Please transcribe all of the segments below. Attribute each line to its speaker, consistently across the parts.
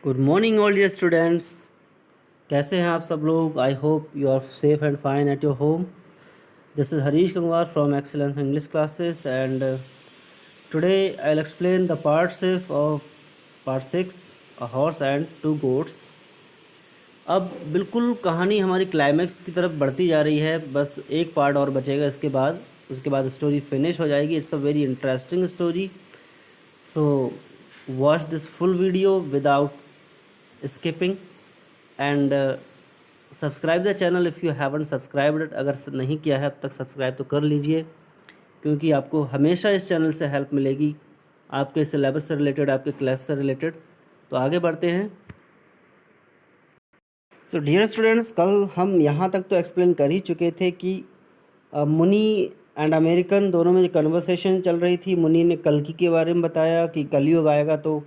Speaker 1: Good morning all dear students. कैसे हैं आप सब लोग? I hope you are safe and fine at your home. This is Harish Gangwar from Excellence English Classes and today I will explain the parts of part 6 a horse and two goats. अब बिल्कुल कहानी हमारी climax की तरफ बढ़ती जा रही है। बस एक पार्ट और बचेगा उसके बाद स्टोरी फिनिश हो जाएगी। It's a very interesting story, so watch this full video without skipping and subscribe the channel if you haven't subscribed it. अगर नहीं किया है अब तक सब्सक्राइब तो कर लीजिए, क्योंकि आपको हमेशा इस चैनल से हेल्प मिलेगी, आपके सिलेबस से रिलेटेड, आपके क्लास से रिलेटेड। तो आगे बढ़ते हैं। सो डियर स्टूडेंट्स, कल हम यहाँ तक तो एक्सप्लेन कर ही चुके थे कि मुनि एंड अमेरिकन दोनों में जो कन्वर्सेशन चल रही थी। मुनि ने कल्कि के बारे में बताया कि कलयुग आएगा तो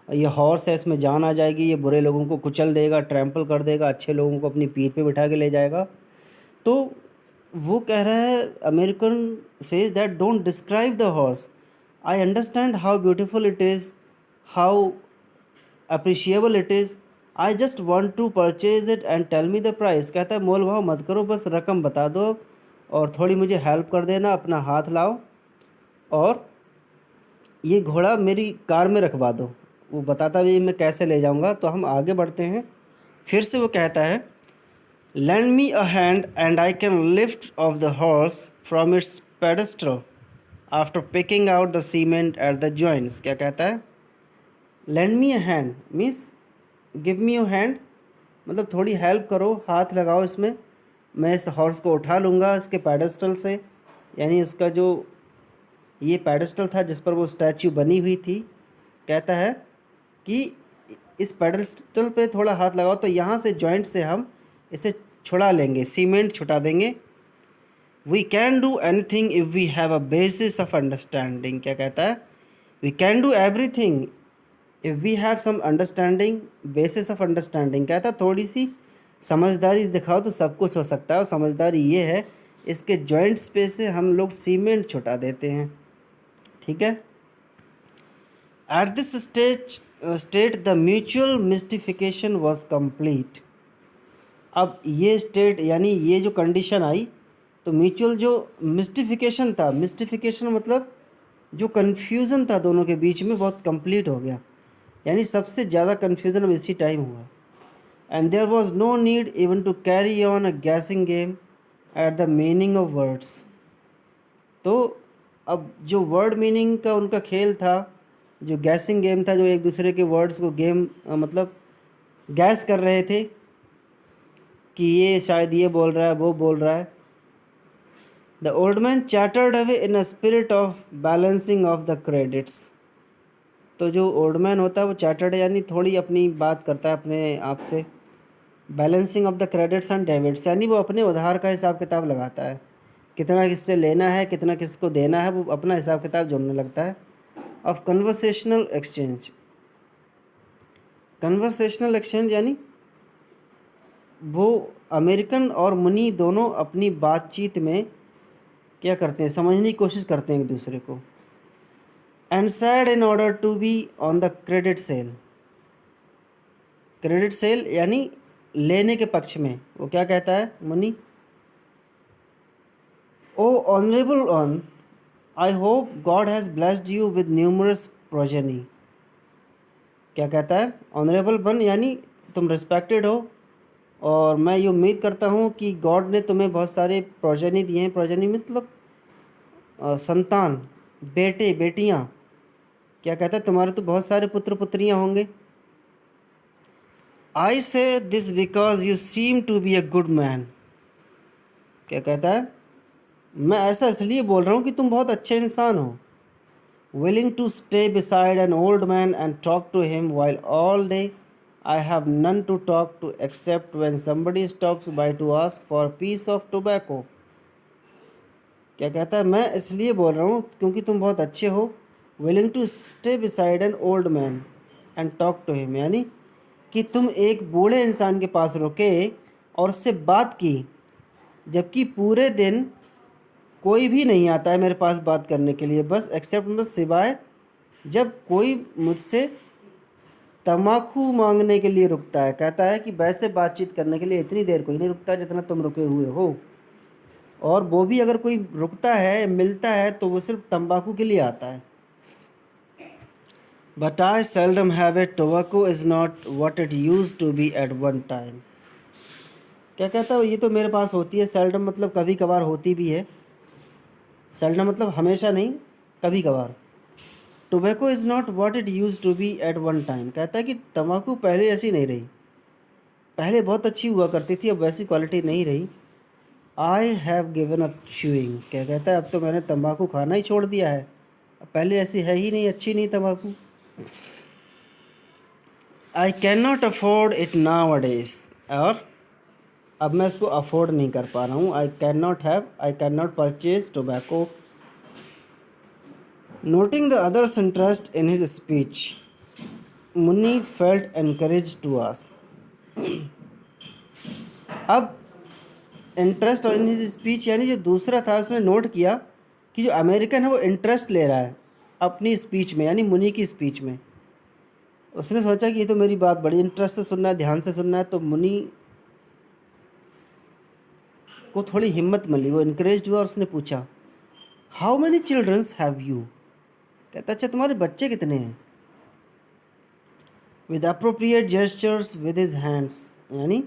Speaker 1: ये हॉर्स है, इसमें जान आ जाएगी, ये बुरे लोगों को कुचल देगा, ट्रैम्पल कर देगा, अच्छे लोगों को अपनी पीठ पे बिठा के ले जाएगा। तो वो कह रहा है, American says that don't describe the horse, I understand how beautiful it is, how appreciable it is, I just want to purchase it and tell me the price. कहता है मोल भाव मत करो, बस रकम बता दो और थोड़ी मुझे हेल्प कर देना, अपना हाथ लाओ और ये घोड़ा मेरी कार में रखवा दो। वो बताता भी मैं कैसे ले जाऊंगा। तो हम आगे बढ़ते हैं। फिर से वो कहता है, land me a hand and I can lift off the horse from its pedestal after picking out the cement at the joints. क्या कहता है? Land me a hand means give me your hand, मतलब थोड़ी help करो, हाथ लगाओ इसमें, मैं इस हॉर्स को उठा लूँगा इसके पेडेस्टल से। यानी उसका जो ये पेडेस्टल था जिस पर वो स्टैच्यू बनी हुई थी। कहता है कि इस पेडेस्टल पे थोड़ा हाथ लगाओ तो यहाँ से जॉइंट से हम इसे छुड़ा लेंगे, सीमेंट छुटा देंगे। We can do anything if we have a basis of understanding. क्या कहता है? We can do everything if we have some understanding, basis of understanding. कहता है थोड़ी सी समझदारी दिखाओ तो सब कुछ हो सकता है। और समझदारी ये है, इसके जॉइंट्स पे से हम लोग सीमेंट छुटा देते हैं। ठीक है। At this state the mutual mystification was complete. अब ये स्टेट यानी ये जो कंडीशन आई तो म्यूचुअल जो मिस्टिफिकेशन था, मिस्टिफिकेशन मतलब जो कन्फ्यूज़न था दोनों के बीच में, बहुत कंप्लीट हो गया। यानी सबसे ज़्यादा कन्फ्यूज़न अब इसी टाइम हुआ। And there was no need even to carry on a guessing game at the meaning of words. तो अब जो वर्ड मीनिंग का उनका खेल था, जो गैसिंग गेम था, जो एक दूसरे के वर्ड्स को गेम मतलब गैस कर रहे थे कि ये शायद ये बोल रहा है, वो बोल रहा है। The old man chattered away in a spirit of balancing of the credits. तो जो ओल्ड मैन होता है वो चैटर्ड यानी थोड़ी अपनी बात करता है अपने आप से। Balancing of the credits and debits यानी वो अपने उधार का हिसाब किताब लगाता है, कितना किससे लेना है, कितना किसको देना है, वो अपना हिसाब किताब जोड़ने लगता है। Of conversational exchange, conversational exchange यानी वो अमेरिकन और मुनि दोनों अपनी बातचीत में क्या करते हैं, समझने की कोशिश करते हैं एक दूसरे को। And said in order to be on the credit sale, credit sale यानी लेने के पक्ष में वो क्या कहता है Muni, o honourable one, I hope God has blessed you with numerous progeny. क्या कहता है? ऑनरेबल वन यानी तुम रिस्पेक्टेड हो और मैं ये उम्मीद करता हूँ कि गॉड ने तुम्हें बहुत सारे प्रोजेनी दिए हैं। प्रोजेनी मतलब संतान, बेटे बेटियाँ। क्या कहता है? तुम्हारे तो बहुत सारे पुत्र पुत्रियाँ होंगे। I say this because you seem to be a good man. क्या कहता है? मैं ऐसा इसलिए बोल रहा हूँ कि तुम बहुत अच्छे इंसान हो। Willing to stay beside an old man and talk to him while all day I have none to talk to except when somebody stops by to ask for a piece of tobacco। क्या कहता है? मैं इसलिए बोल रहा हूँ क्योंकि तुम बहुत अच्छे हो। Willing to stay beside an old man and talk to him यानी कि तुम एक बूढ़े इंसान के पास रुके और उससे बात की, जबकि पूरे दिन कोई भी नहीं आता है मेरे पास बात करने के लिए, बस एक्सेप्ट मतलब सिवाय जब कोई मुझसे तम्बाकू मांगने के लिए रुकता है। कहता है कि वैसे बातचीत करने के लिए इतनी देर कोई नहीं रुकता जितना तुम रुके हुए हो, और वो भी अगर कोई रुकता है मिलता है तो वो सिर्फ तम्बाकू के लिए आता है। But I seldom have it, tobacco is not what it used to be at one time. क्या कहता है, ये तो मेरे पास होती है, सेल्डम मतलब कभी कभार होती भी है, सेल्डम मतलब हमेशा नहीं, कभी कभार। Tobacco is not what it used to be at one time, कहता है कि तम्बाकू पहले ऐसी नहीं रही, पहले बहुत अच्छी हुआ करती थी, अब वैसी क्वालिटी नहीं रही। I have given up chewing, क्या कहता है, अब तो मैंने तम्बाकू खाना ही छोड़ दिया है, अब पहले ऐसी है ही नहीं, अच्छी नहीं तम्बाकू। आई can not afford it now अडेज, और अब मैं इसको अफोर्ड नहीं कर पा रहा हूँ। I can not purchase tobacco. Noting the others interest in his speech, Munni felt encourage to ask. अब इंटरेस्ट इन हिज स्पीच यानी जो दूसरा था उसने नोट किया कि जो अमेरिकन है वो इंटरेस्ट ले रहा है अपनी स्पीच में, यानी मुन्नी की स्पीच में। उसने सोचा कि ये तो मेरी बात बड़ी इंटरेस्ट से सुनना है, ध्यान से सुनना है, तो मुन्नी को थोड़ी हिम्मत मिली, वो इनकरेज हुआ और उसने पूछा, how many childrens have you, कहता अच्छा तुम्हारे बच्चे कितने हैं। With appropriate gestures with his hands, यानी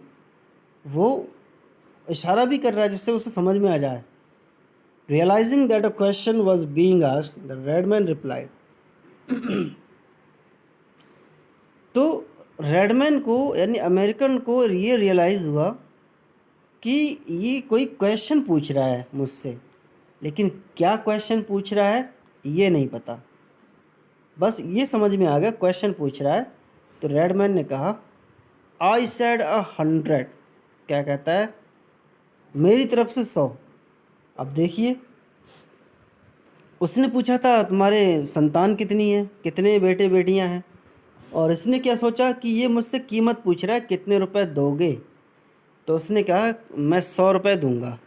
Speaker 1: वो इशारा भी कर रहा है जिससे उसे समझ में आ जाए। Realising that a question was being asked, the redman replied. तो रेडमैन को यानी अमेरिकन को ये रियलाइज़ हुआ कि ये कोई क्वेश्चन पूछ रहा है मुझसे, लेकिन क्या क्वेश्चन पूछ रहा है ये नहीं पता, बस ये समझ में आ गया क्वेश्चन पूछ रहा है। तो रेडमैन ने कहा, आई सेड 100, क्या कहता है, मेरी तरफ से 100। अब देखिए, उसने पूछा था तुम्हारे संतान कितनी है, कितने बेटे बेटियां हैं, और इसने क्या सोचा कि ये मुझसे कीमत पूछ रहा है, कितने रुपए दोगे, तो उसने कहा मैं 100 रुपये दूंगा।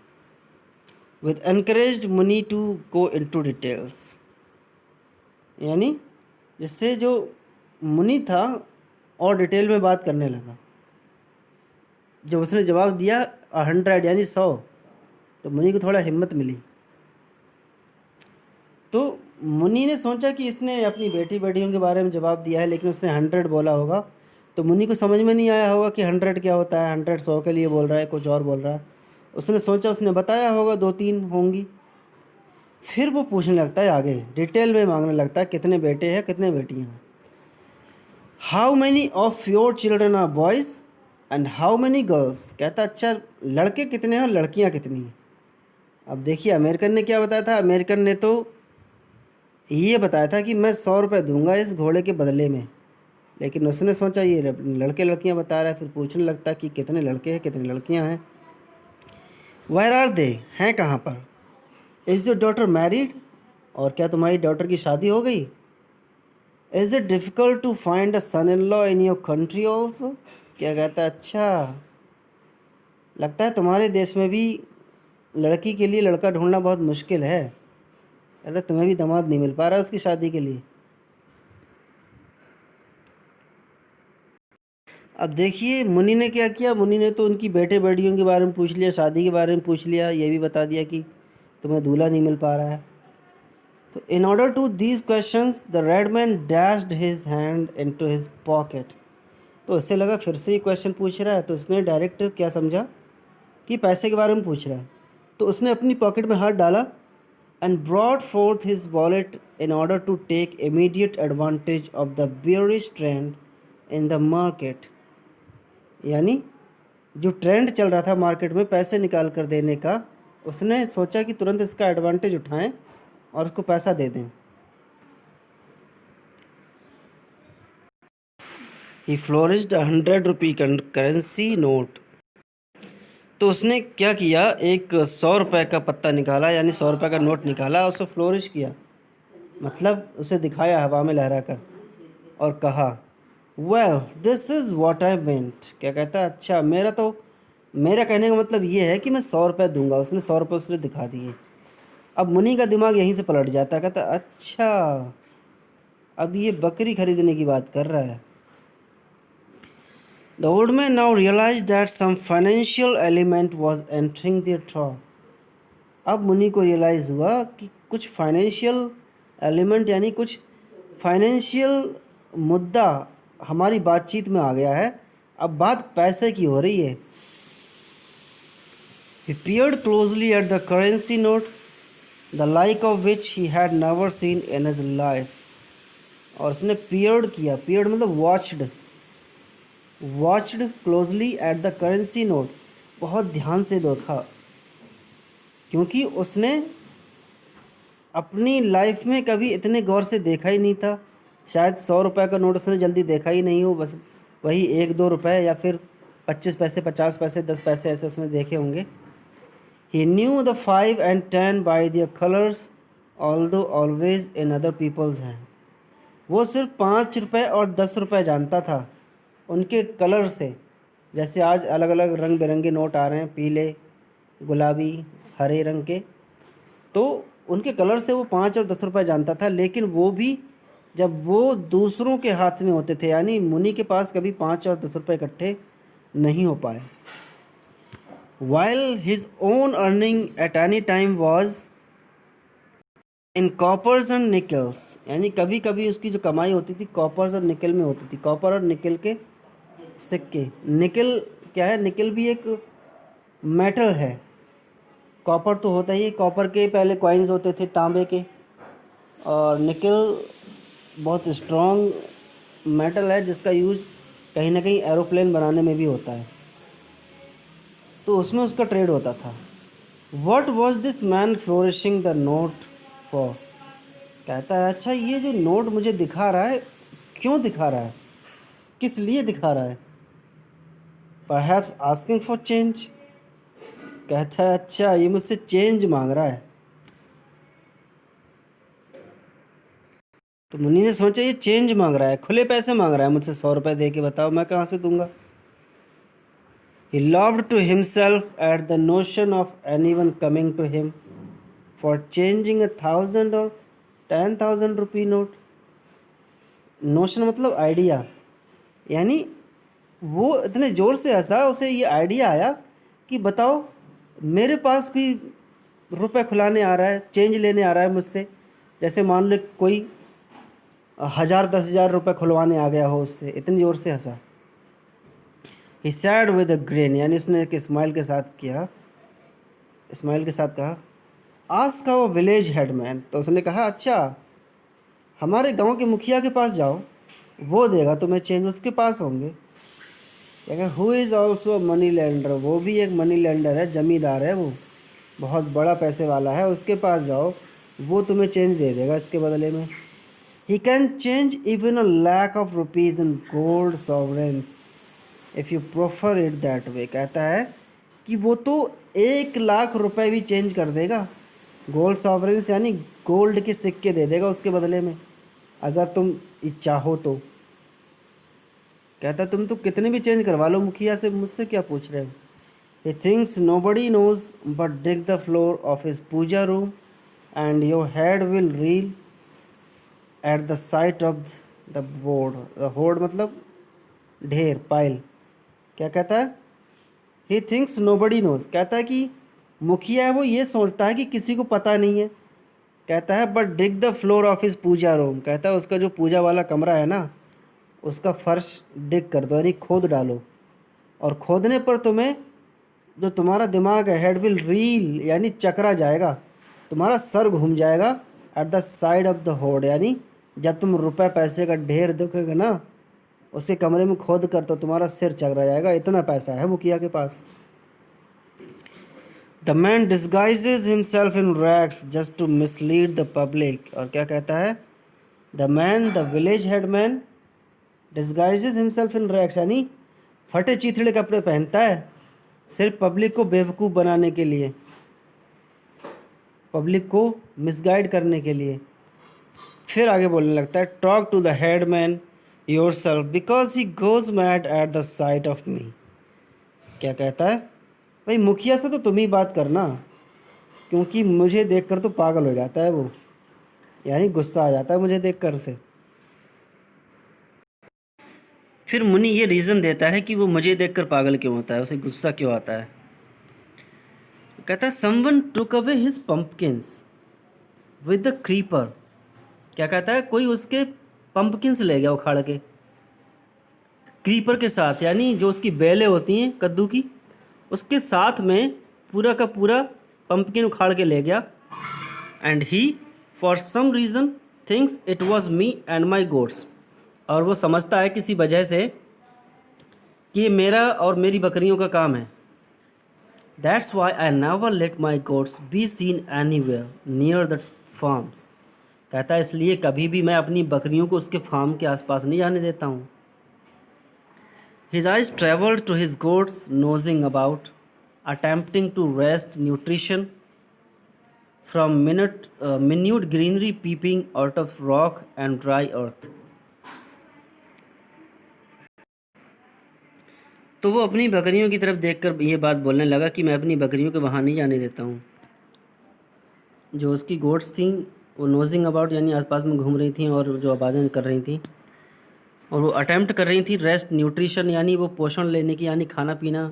Speaker 1: With encouraged Muni to go into details, यानी जिससे जो मुनी था और डिटेल में बात करने लगा। जब उसने जवाब दिया 100 यानी 100, तो मुनी को थोड़ा हिम्मत मिली। तो मुनी ने सोचा कि इसने अपनी बेटी बेटियों के बारे में जवाब दिया है, लेकिन उसने 100 बोला होगा, तो मुनी को समझ में नहीं आया होगा कि 100 क्या होता है, 100 100 के लिए बोल रहा है, कुछ और बोल रहा है। उसने सोचा, उसने बताया होगा 2-3 होंगी। फिर वो पूछने लगता है आगे, डिटेल में मांगने लगता है कितने बेटे हैं कितने बेटियां हैं। How many of your children are boys and how many girls, कहता अच्छा लड़के कितने हैं और लड़कियां कितनी हैं। अब देखिए अमेरिकन ने क्या बताया था, अमेरिकन ने तो ये बताया था कि मैं 100 रुपये दूंगा इस घोड़े के बदले में, लेकिन उसने सोचा ये लड़के लड़कियां बता रहा है, फिर पूछने लगता है कि कितने लड़के हैं कितनी लड़कियां हैं। वेयर आर दे, हैं कहाँ पर। इज़ योर डॉटर मैरिड, और क्या तुम्हारी डॉटर की शादी हो गई। Is it difficult to find a son in law in your country also, क्या कहता है अच्छा लगता है तुम्हारे देश में भी लड़की के लिए लड़का ढूंढना बहुत मुश्किल है, कहता तुम्हें भी दामाद नहीं मिल पा रहा उसकी शादी के लिए। अब देखिए मुनि ने क्या किया, मुनि ने तो उनकी बेटे बेटियों के बारे में पूछ लिया, शादी के बारे में पूछ लिया, ये भी बता दिया कि तुम्हें दूल्हा नहीं मिल पा रहा है। तो in order to these questions the red man dashed his hand into his pocket, तो इससे लगा फिर से ये क्वेश्चन पूछ रहा है, तो उसने डायरेक्ट क्या समझा कि पैसे के बारे में पूछ रहा है, तो उसने अपनी पॉकेट में हाथ डाला and brought forth his wallet in order to take immediate advantage of the bearish trend in the market, यानी जो ट्रेंड चल रहा था मार्केट में पैसे निकाल कर देने का, उसने सोचा कि तुरंत इसका एडवांटेज उठाएं और उसको पैसा दे दें। ही फ्लोरिश्ड 100 रुपी करेंसी नोट, तो उसने क्या किया, एक 100 रुपये का पत्ता निकाला, यानी 100 रुपये का नोट निकाला, उसे फ्लोरिश किया, मतलब उसे दिखाया हवा में लहरा कर, और कहा well this is what I meant, क्या कहता है अच्छा मेरा कहने का मतलब ये है कि मैं 100 रुपये दूंगा। उसने 100 रुपये उसने दिखा दिए। अब मुनि का दिमाग यहीं से पलट जाता है, कहता अच्छा अब ये बकरी खरीदने की बात कर रहा है। The old man now realized that some financial element was entering their talk. अब मुनि को रियलाइज़ हुआ कि कुछ फाइनेंशियल एलिमेंट यानी कुछ फाइनेंशियल मुद्दा हमारी बातचीत में आ गया है। अब बात पैसे की हो रही है। He peered closely at the currency note, the like of which he had never seen in his life. और उसने peered किया, peered मतलब watched closely at the currency note, बहुत ध्यान से देखा, क्योंकि उसने अपनी लाइफ में कभी इतने गौर से देखा ही नहीं था। शायद 100 रुपये का नोट उसने जल्दी देखा ही नहीं हो, बस वही 1-2 रुपये या फिर 25 पैसे, 50 पैसे, 10 पैसे ऐसे उसने देखे होंगे। He knew the 5 and 10 by their colors, although always in other people's hand. वो सिर्फ 5 रुपये और 10 रुपये जानता था उनके कलर से। जैसे आज अलग अलग रंग बिरंगे नोट आ रहे हैं, पीले, गुलाबी, हरे रंग के, तो उनके कलर से वो 5 और 10 रुपये जानता था। लेकिन वो भी जब वो दूसरों के हाथ में होते थे, यानी मुनि के पास कभी 5 और 10 रुपये इकट्ठे नहीं हो पाए। While his own earning at any time was in coppers and nickels, यानी कभी कभी उसकी जो कमाई होती थी कॉपर्स और निकल में होती थी, कॉपर और निकल के सिक्के। निकल क्या है? निकल भी एक मेटल है। कॉपर तो होता ही है, कॉपर के पहले कॉइन्स होते थे तांबे के, और निकल बहुत स्ट्रॉन्ग मेटल है जिसका यूज़ कहीं ना कहीं एरोप्लेन बनाने में भी होता है, तो उसमें उसका ट्रेड होता था। What was this man flourishing the note for? कहता है अच्छा ये जो नोट मुझे दिखा रहा है, क्यों दिखा रहा है, किस लिए दिखा रहा है? Perhaps asking for change. कहता है अच्छा ये मुझसे चेंज मांग रहा है। तो मुनि ने सोचा ये चेंज मांग रहा है, खुले पैसे मांग रहा है मुझसे, 100 रुपये दे के बताओ मैं कहाँ से दूंगा। He laughed to himself at the notion of anyone coming to him for changing 1,000 or 10,000 rupee note. Notion मतलब आइडिया, यानी वो इतने ज़ोर से हंसा, उसे ये आइडिया आया कि बताओ मेरे पास कोई रुपए खुलाने आ रहा है, चेंज लेने आ रहा है मुझसे। जैसे मान लो कोई 1,000 10,000 रुपये खुलवाने आ गया हो उससे, इतनी ज़ोर से हंसा। He said with a grin, यानी उसने एक स्माइल के साथ किया, स्माइल के साथ कहा आस्क आवर विलेज हेडमैन। तो उसने कहा अच्छा हमारे गांव के मुखिया के पास जाओ, वो देगा तुम्हें चेंज, उसके पास होंगे। क्या who is also money lender, वो भी एक मनी लेंडर है, जमींदार है, वो बहुत बड़ा पैसे वाला है, उसके पास जाओ, वो तुम्हें चेंज दे देगा इसके बदले में। He can change even a lakh of rupees in gold sovereigns if you proffer it that way. कहता है कि वो तो 1,00,000 रुपए भी चेंज कर देगा, गोल्ड सॉवरेंस यानी गोल्ड के सिक्के दे देगा उसके बदले में, अगर तुम चाहो तो। कहता तुम तो कितने भी चेंज करवा लो मुखिया से, मुझसे क्या पूछ रहे हो। He thinks nobody knows but dig the floor of his puja room and your head will reel at the sight of the board. The hoard मतलब ढेर, पाइल। क्या कहता है? He thinks nobody knows, कहता है कि मुखिया है वो ये सोचता है कि किसी को पता नहीं है। कहता है but dig the floor of his puja room, कहता है उसका जो पूजा वाला कमरा है ना, उसका फर्श डिग कर दो, यानी खोद डालो, और खोदने पर तुम्हें जो तुम्हारा दिमाग है, हेड विल रील यानी चकरा जाएगा, तुम्हारा सर घूम जाएगा, at the side of the होड, यानी जब तुम रुपए पैसे का ढेर देखोगे ना उसके कमरे में खोद कर, तो तुम्हारा सिर चकरा जाएगा, इतना पैसा है मुखिया के पास। The man disguises himself in rags just to mislead the public. और क्या कहता है? The man, the village headman disguises himself in rags, यानी फटे चीथड़े कपड़े पहनता है सिर्फ पब्लिक को बेवकूफ़ बनाने के लिए, पब्लिक को मिसगाइड करने के लिए। फिर आगे बोलने लगता है talk to the headman yourself because he goes mad at the sight of me. क्या कहता है? भाई मुखिया से तो तुम ही बात करना, क्योंकि मुझे देखकर तो पागल हो जाता है वो, यानी गुस्सा आ जाता है मुझे देखकर उसे। फिर मुनि ये रीज़न देता है कि वो मुझे देखकर पागल क्यों होता है, उसे गुस्सा क्यों आता है। कहता है someone took away his पंपकिंस with the creeper. क्या कहता है, कोई उसके पंपकिंस ले गया उखाड़ के क्रीपर के साथ, यानी जो उसकी बेलें होती हैं कद्दू की, उसके साथ में पूरा का पूरा पंपकिन उखाड़ के ले गया। And he for some reason thinks it was me and my goats. और वो समझता है किसी वजह से कि ये मेरा और मेरी बकरियों का काम है। That's why I never let my goats be seen anywhere near the farms. कहता है इसलिए कभी भी मैं अपनी बकरियों को उसके फार्म के आसपास नहीं जाने देता हूँ। His eyes traveled to his goats, nosing about, attempting to wrest nutrition from minute greenery peeping out of rock and dry earth. तो वो अपनी बकरियों की तरफ देखकर ये बात बोलने लगा कि मैं अपनी बकरियों को वहाँ नहीं जाने देता हूँ। जो उसकी गोट्स थीं वो नोजिंग अबाउट यानी आसपास में घूम रही थीं और जो आवाज़ें कर रही थीं, और वो अटैम्प्ट कर रही थी रेस्ट न्यूट्रिशन यानी वो पोषण लेने की, यानी खाना पीना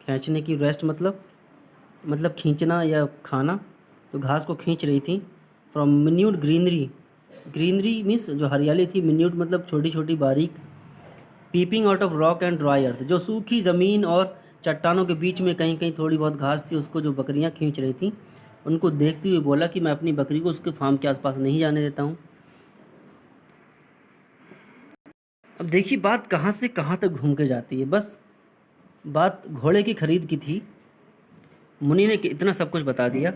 Speaker 1: खींचने की। रेस्ट मतलब खींचना या खाना, तो घास को खींच रही थी। फ्रॉम मिन्यूट ग्रीनरी मीन्स जो हरियाली थी, मिन्यूट मतलब छोटी छोटी बारीक। Peeping out of rock and dry earth, जो सूखी ज़मीन और चट्टानों के बीच में कहीं कहीं थोड़ी बहुत घास थी, उसको जो बकरियां खींच रही थी, उनको देखते हुए बोला कि मैं अपनी बकरी को उसके फार्म के आसपास नहीं जाने देता हूँ। अब देखिए बात कहाँ से कहाँ तक घूम के जाती है। बस बात घोड़े की खरीद की थी, मुनि ने इतना सब कुछ बता दिया।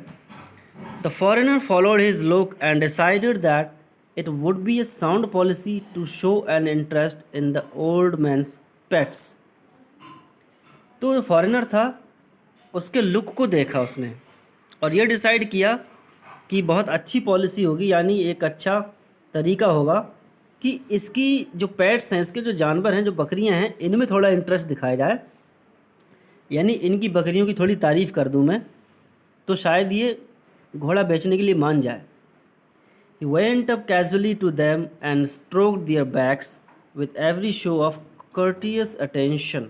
Speaker 1: The foreigner followed his look and decided that it would be a sound policy to show an interest in the old man's pets. तो जो फॉरेनर था उसके लुक को देखा उसने और ये डिसाइड किया कि बहुत अच्छी पॉलिसी होगी, यानी एक अच्छा तरीका होगा कि इसकी जो पेट्स हैं, इसके जो जानवर हैं, जो बकरियां हैं, इनमें थोड़ा इंटरेस्ट दिखाया जाए, यानी इनकी बकरियों की थोड़ी तारीफ़ कर दूं मैं, तो शायद ये घोड़ा बेचने के लिए मान जाए। He went up casually to them and stroked their backs with every show of courteous attention।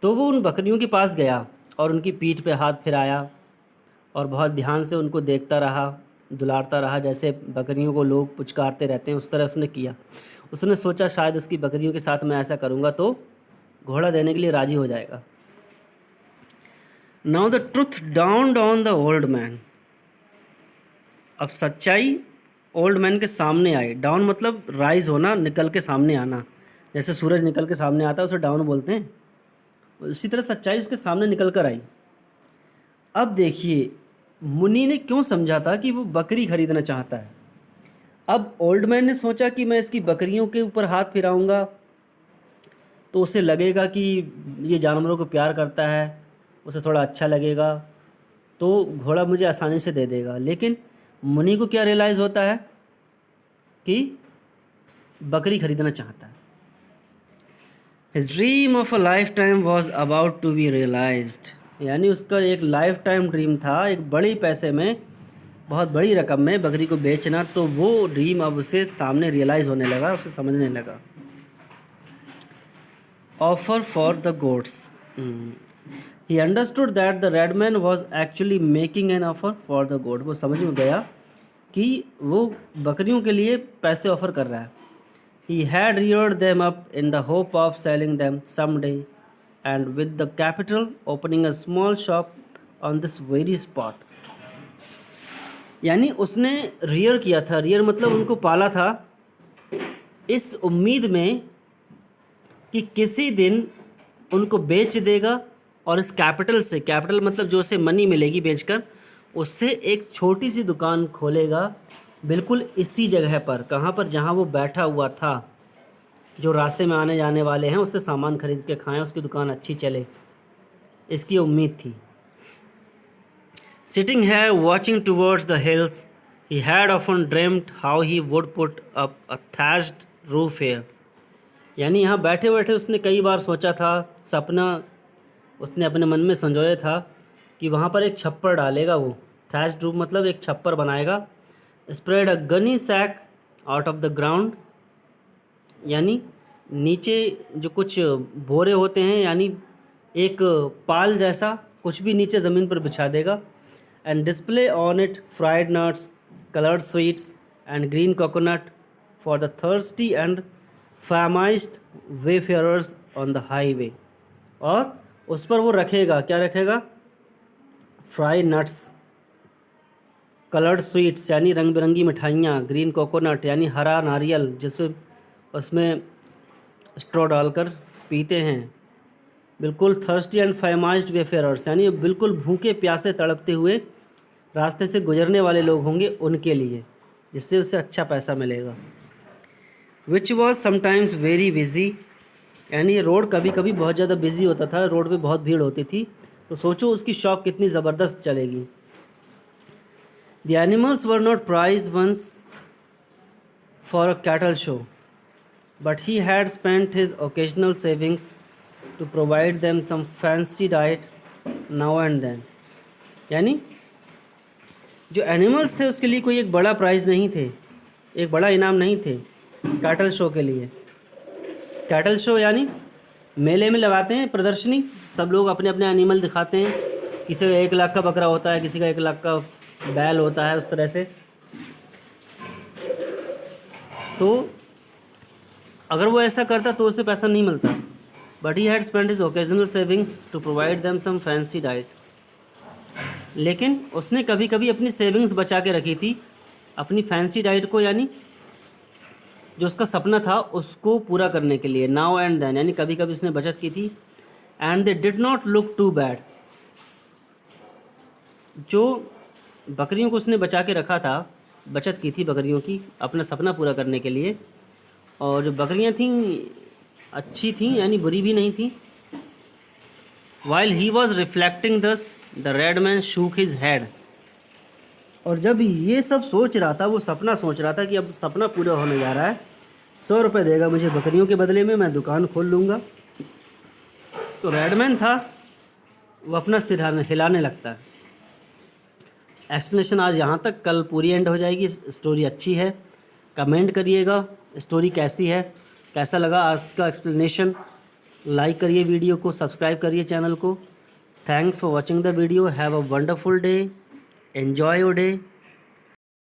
Speaker 1: तो वो उन बकरियों के पास गया और उनकी पीठ पे हाथ फिराया और बहुत ध्यान से उनको देखता रहा, दुलारता रहा, जैसे बकरियों को लोग पुचकारते रहते हैं उस तरह उसने किया। उसने सोचा शायद उसकी बकरियों के साथ मैं ऐसा करूँगा तो घोड़ा देने के लिए राज़ी हो जाएगा। Now the truth downed on the old man. अब सच्चाई ओल्ड मैन के सामने आई। डाउन मतलब राइज होना, निकल के सामने आना, जैसे सूरज निकल के सामने आता है उसे डाउन बोलते हैं। उसी तरह सच्चाई उसके सामने निकल कर आई। अब देखिए मुनि ने क्यों समझा था कि वो बकरी खरीदना चाहता है। अब ओल्ड मैन ने सोचा कि मैं इसकी बकरियों के ऊपर हाथ फिराऊंगा तो उसे लगेगा कि ये जानवरों को प्यार करता है, उसे थोड़ा अच्छा लगेगा, तो घोड़ा मुझे आसानी से दे देगा। लेकिन मुनि को क्या रियलाइज़ होता है कि बकरी खरीदना चाहता है। His dream of a lifetime was about to be realised, यानी उसका एक लाइफ टाइम ड्रीम था, एक बड़ी पैसे में, बहुत बड़ी रकम में बकरी को बेचना। तो वो ड्रीम अब उसे सामने रियलाइज़ होने लगा, उसे समझने लगा। Offer for the goats. He understood that the red man was actually making an offer for the goat. वो समझ में गया कि वो बकरियों के लिए पैसे ऑफर कर रहा है। He had reared them up in the hope of selling them someday, and with the capital opening a small shop on this very spot। यानी उसने रियर किया था, रियर मतलब उनको पाला था इस उम्मीद में कि किसी दिन उनको बेच देगा और इस कैपिटल से, कैपिटल मतलब जो उसे मनी मिलेगी बेचकर, उससे एक छोटी सी दुकान खोलेगा बिल्कुल इसी जगह पर। कहाँ पर? जहाँ वो बैठा हुआ था, जो रास्ते में आने जाने वाले हैं उससे सामान खरीद के खाएं, उसकी दुकान अच्छी चले, इसकी उम्मीद थी। Sitting here watching towards the hills, he had often dreamt how he would put up a thatched roof here। यानी यहाँ बैठे बैठे उसने कई बार सोचा था, सपना उसने अपने मन में संजोया था कि वहाँ पर एक छप्पर डालेगा वो। थैच्ड रूफ मतलब एक छप्पर बनाएगा। Spread a gunny sack out of the ground, यानी नीचे जो कुछ बोरे होते हैं, यानी एक पाल जैसा कुछ भी नीचे ज़मीन पर बिछा देगा। And display on it fried nuts, coloured sweets and green coconut for the thirsty and famished wayfarers on the highway. और उस पर वो रखेगा, क्या रखेगा? फ्राई नट्स, कलर्ड स्वीट्स यानी रंग बिरंगी मिठाइयाँ, ग्रीन कोकोनट यानी हरा नारियल जिसमें उसमें स्ट्रॉ डालकर पीते हैं, बिल्कुल थर्स्टी एंड फैमाइज्ड वेफेयरर्स यानी बिल्कुल भूखे प्यासे तड़पते हुए रास्ते से गुजरने वाले लोग होंगे उनके लिए, जिससे उसे अच्छा पैसा मिलेगा। Which was sometimes very busy, यानी ये रोड कभी कभी बहुत ज़्यादा बिजी होता था, रोड पे बहुत भीड़ होती थी, तो सोचो उसकी शॉप कितनी ज़बरदस्त चलेगी। The animals were not prize ones for a cattle show, but he had spent his occasional savings to provide them some fancy diet now and then। यानी जो एनिमल्स थे उसके लिए कोई एक बड़ा प्राइज़ नहीं थे, एक बड़ा इनाम नहीं थे कैटल शो के लिए। कैटल शो यानी मेले में लगाते हैं प्रदर्शनी, सब लोग अपने अपने एनिमल दिखाते हैं, किसी का 1 लाख का बकरा होता है, किसी का 1 लाख का बैल होता है, उस तरह से। तो अगर वो ऐसा करता तो उसे पैसा नहीं मिलता। But he had spend his occasional savings to provide them some fancy diet, लेकिन उसने कभी कभी अपनी सेविंग्स बचा के रखी थी अपनी फैंसी डाइट को, यानी जो उसका सपना था उसको पूरा करने के लिए। नाउ एंड देन यानी कभी कभी उसने बचत की थी। And they did not look too bad, जो बकरियों को उसने बचा के रखा था, बचत की थी बकरियों की अपना सपना पूरा करने के लिए, और जो बकरियां थीं अच्छी थीं यानी बुरी भी नहीं थी। वाइल ही वॉज रिफ्लेक्टिंग दस the red man shook his head, और जब ये सब सोच रहा था, वो सपना सोच रहा था कि अब सपना पूरा होने जा रहा है, 100 रुपये देगा मुझे बकरियों के बदले में, मैं दुकान खोल लूँगा। तो रेडमैन था वो अपना सिर हिलाने लगता है। एक्सप्लेनेशन आज यहाँ तक, कल पूरी एंड हो जाएगी। स्टोरी अच्छी है, कमेंट करिएगा स्टोरी कैसी है, कैसा लगा आज का एक्सप्लेनेशन। लाइक करिए वीडियो को, सब्सक्राइब करिए चैनल को। Thanks for watching the video. Have a wonderful day, enjoy your day.